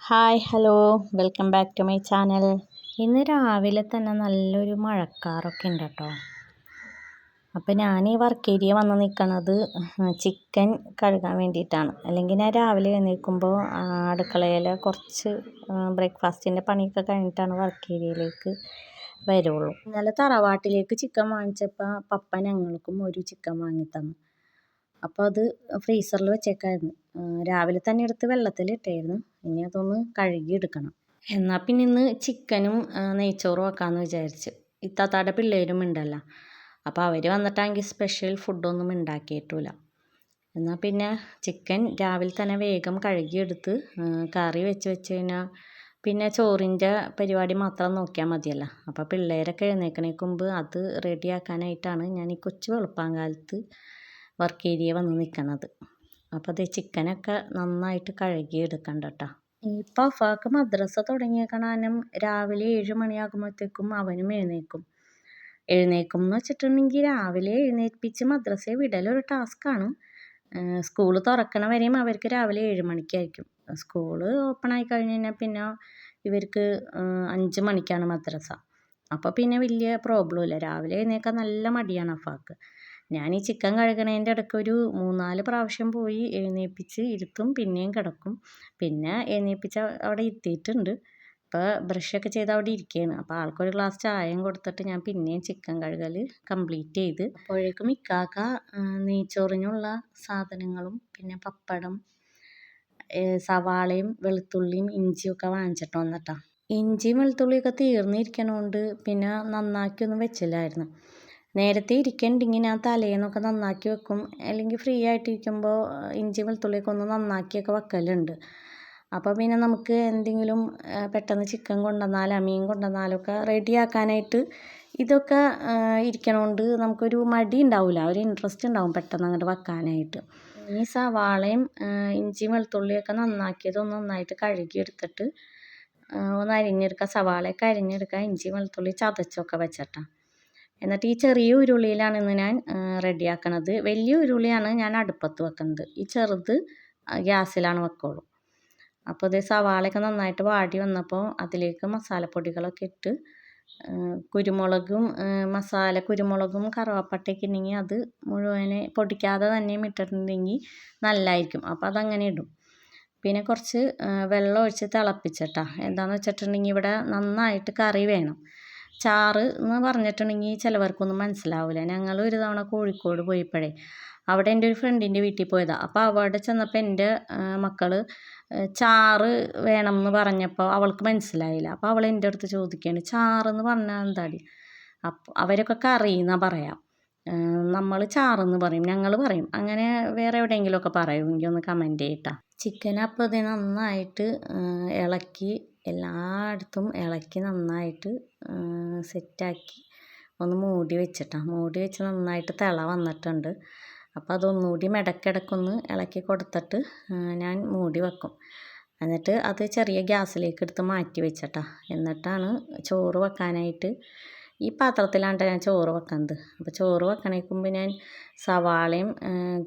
Hi hello welcome back to my channel. ഇന്ന് രാവിലെ തന്നെ നല്ലൊരു മഴക്കാറൊക്കെ ഉണ്ട് കേട്ടോ. അപ്പോൾ ഞാൻ ഈ വർക്ക് ഏരിയ വന്ന് നിൽക്കണത് ചിക്കൻ കഴുകാൻ വേണ്ടിയിട്ടാണ്. അല്ലെങ്കിൽ ഞാൻ രാവിലെ എഴുന്നേൽക്കുമ്പോൾ അടുക്കളയിൽ കുറച്ച് ബ്രേക്ക്ഫാസ്റ്റിൻ്റെ പണിയൊക്കെ കഴിഞ്ഞിട്ടാണ് വർക്ക് ഏരിയയിലേക്ക് വരുള്ളൂ. ഇന്നലെ തറവാട്ടിലേക്ക് ചിക്കൻ വാങ്ങിച്ചപ്പോൾ പപ്പ ഞങ്ങൾക്കും ഒരു ചിക്കൻ വാങ്ങി തന്നു. അപ്പോൾ അത് ഫ്രീസറിൽ വെച്ചേക്കായിരുന്നു. രാവിലെ തന്നെ എടുത്ത് വെള്ളത്തിലിട്ടായിരുന്നു. ഇനി അതൊന്ന് കഴുകിയെടുക്കണം. എന്നാൽ പിന്നെ ഇന്ന് ചിക്കനും നെയ്ച്ചോറും വെക്കാമെന്ന് വിചാരിച്ച്. ഇത്താത്താടെ പിള്ളേരും ഉണ്ടല്ലോ, അപ്പോൾ അവർ വന്നിട്ടാണെങ്കിൽ സ്പെഷ്യൽ ഫുഡൊന്നും ഉണ്ടാക്കിയിട്ടില്ല. എന്നാൽ പിന്നെ ചിക്കൻ രാവിലെ തന്നെ വേഗം കഴുകിയെടുത്ത് കറി വെച്ച് കഴിഞ്ഞാൽ പിന്നെ ചോറിൻ്റെ പരിപാടി മാത്രം നോക്കിയാൽ മതിയല്ലോ. അപ്പോൾ പിള്ളേരൊക്കെ എഴുന്നേൽക്കണേക്ക് മുമ്പ് അത് റെഡിയാക്കാനായിട്ടാണ് ഞാൻ ഈ കൊച്ചു വെളുപ്പാങ്കാലത്ത് വർക്ക് ഏരിയ വന്ന് നിൽക്കണത്. അപ്പോൾ അത് ചിക്കനൊക്കെ നന്നായിട്ട് കഴുകിയെടുക്കണ്ട കേട്ടോ. ഇപ്പോൾ അഫാക്ക് മദ്രസ തുടങ്ങിയേക്കണം. രാവിലെ 7 മണിയാകുമ്പോഴത്തേക്കും അവനും എഴുന്നേക്കും എന്ന് വെച്ചിട്ടുണ്ടെങ്കിൽ രാവിലെ എഴുന്നേൽപ്പിച്ച് മദ്രസയെ വിടലൊരു ടാസ്ക്കാണ്. സ്കൂൾ തുറക്കണ വരെയും അവർക്ക് രാവിലെ 7 മണിക്കായിരിക്കും. സ്കൂള് ഓപ്പൺ ആയി കഴിഞ്ഞ് കഴിഞ്ഞാൽ പിന്നെ ഇവർക്ക് 5 മണിക്കാണ് മദ്രസ. അപ്പോൾ പിന്നെ വലിയ പ്രോബ്ലം ഇല്ല. രാവിലെ എഴുന്നേൽക്കാൻ നല്ല മടിയാണ് അഫാക്ക്. ഞാൻ ഈ ചിക്കൻ കഴുകണേൻ്റെ ഇടയ്ക്ക് ഒരു 3-4 പ്രാവശ്യം പോയി എഴുന്നേൽപ്പിച്ച് ഇരുത്തും, പിന്നെയും കിടക്കും. പിന്നെ എഴുന്നേൽപ്പിച്ച് അവിടെ ഇരുത്തിയിട്ടുണ്ട്. ഇപ്പോൾ ബ്രഷൊക്കെ ചെയ്ത് അവിടെ ഇരിക്കുകയാണ്. അപ്പോൾ ആൾക്കൊരു ഗ്ലാസ് ചായയും കൊടുത്തിട്ട് ഞാൻ പിന്നെയും ചിക്കൻ കഴുകൽ കംപ്ലീറ്റ് ചെയ്ത്. അപ്പോഴേക്കും ഇക്കാക്ക നെയ്ച്ചോറിനുള്ള സാധനങ്ങളും പിന്നെ പപ്പടം, സവാളയും വെളുത്തുള്ളിയും ഇഞ്ചിയൊക്കെ വാങ്ങിച്ചിട്ട് വന്നിട്ടാ. ഇഞ്ചിയും വെളുത്തുള്ളിയൊക്കെ തീർന്നിരിക്കണോണ്ട് പിന്നെ നന്നാക്കിയൊന്നും വെച്ചില്ലായിരുന്നു. നേരത്തെ ഇരിക്കണ്ടെങ്കിൽ ഞാൻ തലേന്നൊക്കെ നന്നാക്കി വെക്കും. അല്ലെങ്കിൽ ഫ്രീ ആയിട്ടിരിക്കുമ്പോൾ ഇഞ്ചി വെളുത്തുള്ളിയൊക്കെ ഒന്ന് നന്നാക്കിയൊക്കെ വെക്കലുണ്ട്. അപ്പോൾ പിന്നെ നമുക്ക് എന്തെങ്കിലും പെട്ടെന്ന് ചിക്കൻ കൊണ്ടുവന്നാലോ മീൻ കൊണ്ടുവന്നാലൊക്കെ റെഡിയാക്കാനായിട്ട് ഇതൊക്കെ ഇരിക്കണോണ്ട് നമുക്കൊരു മടി ഉണ്ടാവില്ല, ഒരു ഇൻട്രസ്റ്റ് ഉണ്ടാവും പെട്ടെന്ന് അങ്ങോട്ട് വെക്കാനായിട്ട്. ഈ സവാളയും ഇഞ്ചിയും വെളുത്തുള്ളിയൊക്കെ നന്നായിട്ട് കഴുകിയെടുത്തിട്ട് ഒന്ന് അരിഞ്ഞെടുക്കുക. സവാളയൊക്കെ അരിഞ്ഞെടുക്കുക, ഇഞ്ചി വെളുത്തുള്ളി ചതച്ചൊക്കെ വെച്ചിട്ടാണ്. എന്നിട്ട് ഈ ചെറിയ ഉരുളിയിലാണ് ഇന്ന് ഞാൻ റെഡിയാക്കണത്. വലിയ ഉരുളിയാണ് ഞാൻ അടുപ്പത്ത് വെക്കുന്നത്. ഈ ചെറുത് ഗ്യാസിലാണ് വെക്കുള്ളൂ. അപ്പോൾ ഇത് സവാളയൊക്കെ നന്നായിട്ട് വാടി വന്നപ്പോൾ അതിലേക്ക് മസാലപ്പൊടികളൊക്കെ ഇട്ട് കുരുമുളകും കറുവപ്പട്ടയൊക്കെ ഉണ്ടെങ്കിൽ അത് മുഴുവനെ പൊടിക്കാതെ തന്നെ ഇട്ടിട്ടുണ്ടെങ്കിൽ നല്ലതായിരിക്കും. അപ്പോൾ അതങ്ങനെ ഇടും. പിന്നെ കുറച്ച് വെള്ളം ഒഴിച്ച് തിളപ്പിച്ചിട്ടാണ്. എന്താണെന്ന് വെച്ചിട്ടുണ്ടെങ്കിൽ ഇവിടെ നന്നായിട്ട് കറി വേണം. ചാറ് എന്ന് പറഞ്ഞിട്ടുണ്ടെങ്കിൽ ചിലവർക്കൊന്നും മനസ്സിലാവില്ല. ഞങ്ങൾ ഒരു തവണ കോഴിക്കോട് പോയപ്പോഴേ അവിടെ എൻ്റെ ഒരു ഫ്രണ്ടിൻ്റെ വീട്ടിൽ പോയതാണ്. അപ്പോൾ അവിടെ ചെന്നപ്പോൾ എൻ്റെ മക്കൾ ചാറ് വേണം എന്ന് പറഞ്ഞപ്പോൾ അവൾക്ക് മനസ്സിലായില്ല. അപ്പോൾ അവൾ എൻ്റെ അടുത്ത് ചോദിക്കുകയാണ്, ചാറെന്ന് പറഞ്ഞാൽ എന്താടി? അപ്പോൾ അവരൊക്കെ കറി എന്നാണ് പറയാം, നമ്മൾ ചാറെന്ന് പറയും, ഞങ്ങൾ പറയും. അങ്ങനെ വേറെ എവിടെയെങ്കിലുമൊക്കെ പറയുമെങ്കിൽ ഒന്ന് കമൻറ്റ് ചെയ്യട്ടാ. ചിക്കൻ അപ്പോൾ ഇത് നന്നായിട്ട് ഇളക്കി എല്ലായിടത്തും ഇളക്കി നന്നായിട്ട് സെറ്റാക്കി ഒന്ന് മൂടി വെച്ച് നന്നായിട്ട് തിള വന്നിട്ടുണ്ട്. അപ്പോൾ അതൊന്നുകൂടി ഇടയ്ക്കിടയ്ക്കൊന്ന് ഇളക്കി കൊടുത്തിട്ട് ഞാൻ മൂടി വെക്കും. എന്നിട്ട് അത് ചെറിയ ഗ്യാസിലേക്ക് എടുത്ത് മാറ്റി എന്നിട്ടാണ് ചോറ് വെക്കാനായിട്ട് ഈ പാത്രത്തിലാണ് ഞാൻ ചോറ് വെക്കുന്നത്. അപ്പോൾ ചോറ് വെക്കണേക്ക് മുമ്പ് ഞാൻ സവാളയും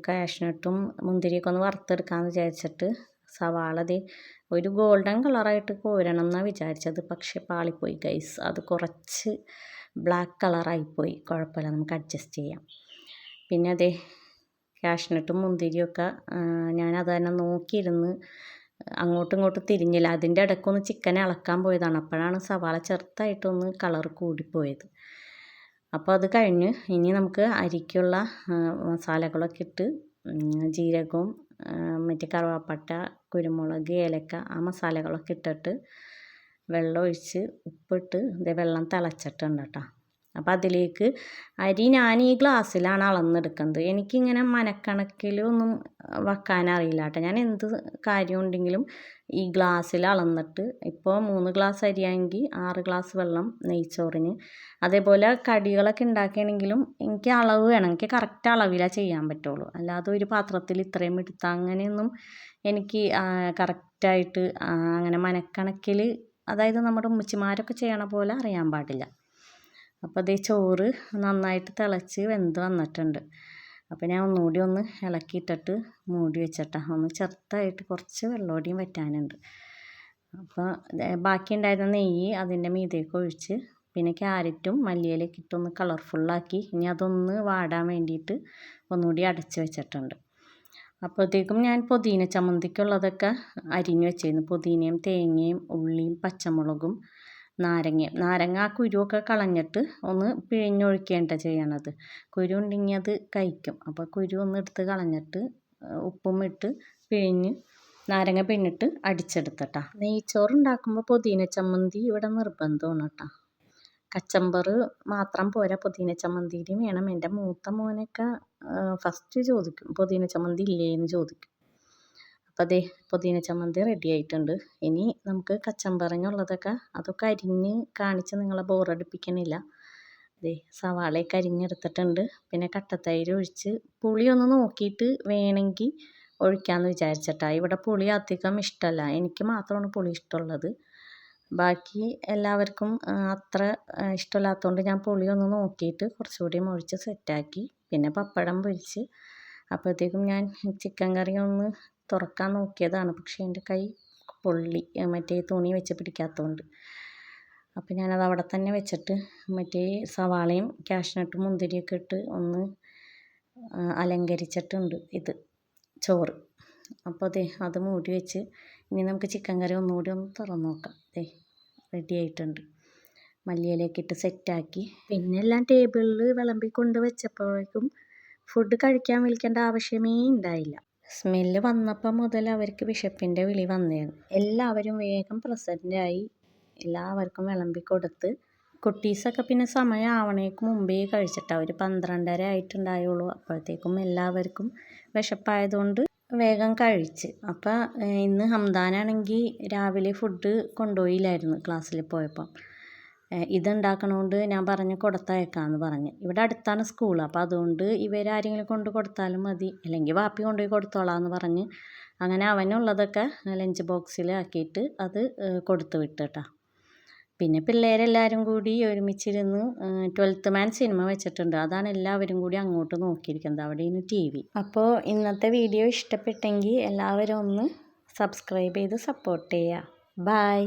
കാഷ്നട്ടും മുന്തിരിയൊക്കെ ഒന്ന് വറുത്തെടുക്കാമെന്ന് വിചാരിച്ചിട്ട് സവാള ഒരു ഗോൾഡൻ കളറായിട്ട് കോരണം എന്നാണ് വിചാരിച്ചത്. പക്ഷെ പാളിപ്പോയി ഗൈസ്, അത് കുറച്ച് ബ്ലാക്ക് കളറായിപ്പോയി. കുഴപ്പമില്ല, നമുക്ക് അഡ്ജസ്റ്റ് ചെയ്യാം. പിന്നെ കാഷ്നട്ടും മുന്തിരിയൊക്കെ ഞാനത് തന്നെ നോക്കിയിരുന്ന് അങ്ങോട്ടും ഇങ്ങോട്ടും തിരിഞ്ഞില്ല. അതിൻ്റെ ഇടയ്ക്കൊന്ന് ചിക്കൻ ഇളക്കാൻ പോയതാണ്. അപ്പോഴാണ് സവാള ചെറുതായിട്ടൊന്ന് കളർ കൂടിപ്പോയത്. അപ്പോൾ അത് കഴിഞ്ഞ് ഇനി നമുക്ക് അരിക്കുള്ള മസാലകളൊക്കെ ഇട്ട് ജീരകവും മറ്റേ കറുവാപ്പട്ട, കുരുമുളക്, ഏലക്ക ആ മസാലകളൊക്കെ ഇട്ടിട്ട് വെള്ളം ഒഴിച്ച് ഉപ്പിട്ട് വെള്ളം തിളച്ചിട്ടുണ്ട് കേട്ടോ. അപ്പോൾ അതിലേക്ക് അരി ഞാൻ ഈ ഗ്ലാസ്സിലാണ് അളന്നെടുക്കുന്നത്. എനിക്കിങ്ങനെ മനക്കണക്കിലൊന്നും വെക്കാനറിയില്ല കേട്ടോ. ഞാൻ എന്ത് കാര്യം ഉണ്ടെങ്കിലും ഈ ഗ്ലാസ്സിൽ അളന്നിട്ട്, ഇപ്പോൾ 3 ഗ്ലാസ് അരിയാണെങ്കിൽ 6 ഗ്ലാസ് വെള്ളം നെയ്ച്ചോറിന്. അതേപോലെ കടികളൊക്കെ ഉണ്ടാക്കുകയാണെങ്കിലും എനിക്ക് അളവ് വേണം, എനിക്ക് കറക്റ്റ് അളവിലാണ് ചെയ്യാൻ പറ്റുള്ളൂ. അല്ലാതെ ഒരു പാത്രത്തിൽ ഇത്രയും എടുത്താൽ അങ്ങനെയൊന്നും എനിക്ക് കറക്റ്റായിട്ട് അങ്ങനെ മനക്കണക്കിൽ, അതായത് നമ്മുടെ ഉമ്മച്ചിമാരൊക്കെ ചെയ്യണ പോലെ അറിയാൻ പാടില്ല. അപ്പോൾ ചോറ് നന്നായിട്ട് തിളച്ച് വെന്ത് വന്നിട്ടുണ്ട്. അപ്പോൾ ഞാൻ ഒന്നുകൂടി ഒന്ന് ഇളക്കിയിട്ടിട്ട് മൂടി വെച്ചിട്ടാണ്. ഒന്ന് ചെറുതായിട്ട് കുറച്ച് വെള്ളമോടിയും വറ്റാനുണ്ട്. അപ്പോൾ ബാക്കി ഉണ്ടായിരുന്ന നെയ്യ് അതിൻ്റെ മീതേക്ക് ഒഴിച്ച് പിന്നെ ക്യാരറ്റും മല്ലിയിലയൊക്കെ ഇട്ടൊന്ന് കളർഫുള്ളാക്കി ഇനി അതൊന്ന് വാടാൻ വേണ്ടിയിട്ട് ഒന്നുകൂടി അടച്ച് വെച്ചിട്ടുണ്ട്. അപ്പോഴത്തേക്കും ഞാൻ പുതിന ചമ്മന്തിക്കുള്ളതൊക്കെ അരിഞ്ഞ് വെച്ചിരുന്നു. പുതിനയും തേങ്ങയും ഉള്ളിയും പച്ചമുളകും നാരങ്ങ ആ കുരുവൊക്കെ കളഞ്ഞിട്ട് ഒന്ന് പിഴിഞ്ഞൊഴിക്കേണ്ട ചെയ്യണത്. കുരു ഉണ്ടെങ്കിൽ അത് കഴിക്കും. അപ്പോൾ കുരു ഒന്ന് എടുത്ത് കളഞ്ഞിട്ട് ഉപ്പും ഇട്ട് പിഴിഞ്ഞ് നാരങ്ങ പിഴിഞ്ഞിട്ട് അടിച്ചെടുത്തട്ടാ. നെയ്ച്ചോറ് ഉണ്ടാക്കുമ്പോൾ പുതിന ചമ്മന്തി ഇവിടെ നിർബന്ധമാണ് കേട്ടോ. കച്ചമ്പറ് മാത്രം പോരാ, പുതിന ചമ്മന്തിയും വേണം. എൻ്റെ മൂത്ത മോനൊക്കെ ഫസ്റ്റ് ചോദിക്കും പുതിന ചമ്മന്തി ഇല്ലേന്ന് ചോദിക്കും. അപ്പോൾ അതേ പുതിന ചമ്മന്തി റെഡി ആയിട്ടുണ്ട്. ഇനി നമുക്ക് കച്ചമ്പറിനുള്ളതൊക്കെ അതൊക്കെ അരിഞ്ഞ് കാണിച്ച് നിങ്ങളെ ബോറടിപ്പിക്കണില്ല. അതേ സവാളയൊക്കെ അരിഞ്ഞെടുത്തിട്ടുണ്ട്. പിന്നെ കട്ടത്തൈര് ഒഴിച്ച് പുളിയൊന്ന് നോക്കിയിട്ട് വേണമെങ്കിൽ ഒഴിക്കാമെന്ന് വിചാരിച്ചിട്ടാ. ഇവിടെ പുളി അധികം ഇഷ്ടമല്ല, എനിക്ക് മാത്രമാണ് പുളി ഇഷ്ടമുള്ളത്. ബാക്കി എല്ലാവർക്കും അത്ര ഇഷ്ടമില്ലാത്തതുകൊണ്ട് ഞാൻ പുളി ഒന്ന് നോക്കിയിട്ട് കുറച്ചുകൂടി ഒഴിച്ച് സെറ്റാക്കി. പിന്നെ പപ്പടം പൊരിച്ച്. അപ്പോഴത്തേക്കും ഞാൻ ചിക്കൻ കറി ഒന്ന് തുറക്കാൻ നോക്കിയതാണ്, പക്ഷേ എൻ്റെ കൈ പൊള്ളി മറ്റേ തുണി വെച്ച് പിടിക്കാത്തതുകൊണ്ട്. അപ്പോൾ ഞാനത് അവിടെ തന്നെ വെച്ചിട്ട് മറ്റേ സവാളയും കാഷ്നട്ടും മുന്തിരിയൊക്കെ ഇട്ട് ഒന്ന് അലങ്കരിച്ചിട്ടുണ്ട് ഇത് ചോറ്. അപ്പോൾ അത് മൂടി വെച്ച് ഇനി നമുക്ക് ചിക്കൻ കറി ഒന്നുകൂടി ഒന്ന് തുറന്ന് നോക്കാം. റെഡി ആയിട്ടുണ്ട്. മല്ലിയിലയൊക്കെ ഇട്ട് സെറ്റാക്കി. പിന്നെ എല്ലാം ടേബിളിൽ വിളമ്പി കൊണ്ട് വെച്ചപ്പോഴേക്കും ഫുഡ് കഴിക്കാൻ വിളിക്കേണ്ട ആവശ്യമേ ഉണ്ടായില്ല. സ്മെല്ല് വന്നപ്പോൾ മുതൽ അവർക്ക് വിശപ്പിൻ്റെ വിളി വന്നതാണ്. എല്ലാവരും വേഗം പ്രസൻറ്റായി. എല്ലാവർക്കും വിളമ്പി കൊടുത്ത്. കുട്ടീസൊക്കെ പിന്നെ സമയം ആവണേക്ക് മുമ്പേ കഴിച്ചിട്ടാണ്. ഒരു 12:30 ആയിട്ടുണ്ടായുള്ളൂ. അപ്പോഴത്തേക്കും എല്ലാവർക്കും വിശപ്പായതുകൊണ്ട് വേഗം കഴിച്ച്. അപ്പോൾ ഇന്ന് ഹംദാനാണെങ്കിൽ രാവിലെ ഫുഡ് കൊണ്ടുപോയില്ലായിരുന്നു ക്ലാസ്സിൽ പോയപ്പം. ഇതുണ്ടാക്കണോണ്ട് ഞാൻ പറഞ്ഞു കൊടുത്തയക്കാമെന്ന് പറഞ്ഞ്. ഇവിടെ അടുത്താണ് സ്കൂൾ, അപ്പോൾ അതുകൊണ്ട് ഇവരാരെങ്കിലും കൊണ്ട് കൊടുത്താലും മതി, അല്ലെങ്കിൽ വാപ്പി കൊണ്ടുപോയി കൊടുത്തോളാമെന്ന് പറഞ്ഞ് അങ്ങനെ അവനുള്ളതൊക്കെ ലഞ്ച് ബോക്സിലാക്കിയിട്ട് അത് കൊടുത്തു വിട്ട് കേട്ടോ. പിന്നെ പിള്ളേരെല്ലാവരും കൂടി ഒരുമിച്ചിരുന്ന് 12th മാൻ സിനിമ വെച്ചിട്ടുണ്ട്. അതാണ് എല്ലാവരും കൂടി അങ്ങോട്ട് നോക്കിയിരിക്കുന്നത്. അവിടെയാണ് TV. അപ്പോൾ ഇന്നത്തെ വീഡിയോ ഇഷ്ടപ്പെട്ടെങ്കിൽ എല്ലാവരും ഒന്ന് സബ്സ്ക്രൈബ് ചെയ്ത് സപ്പോർട്ട് ചെയ്യുക. ബൈ.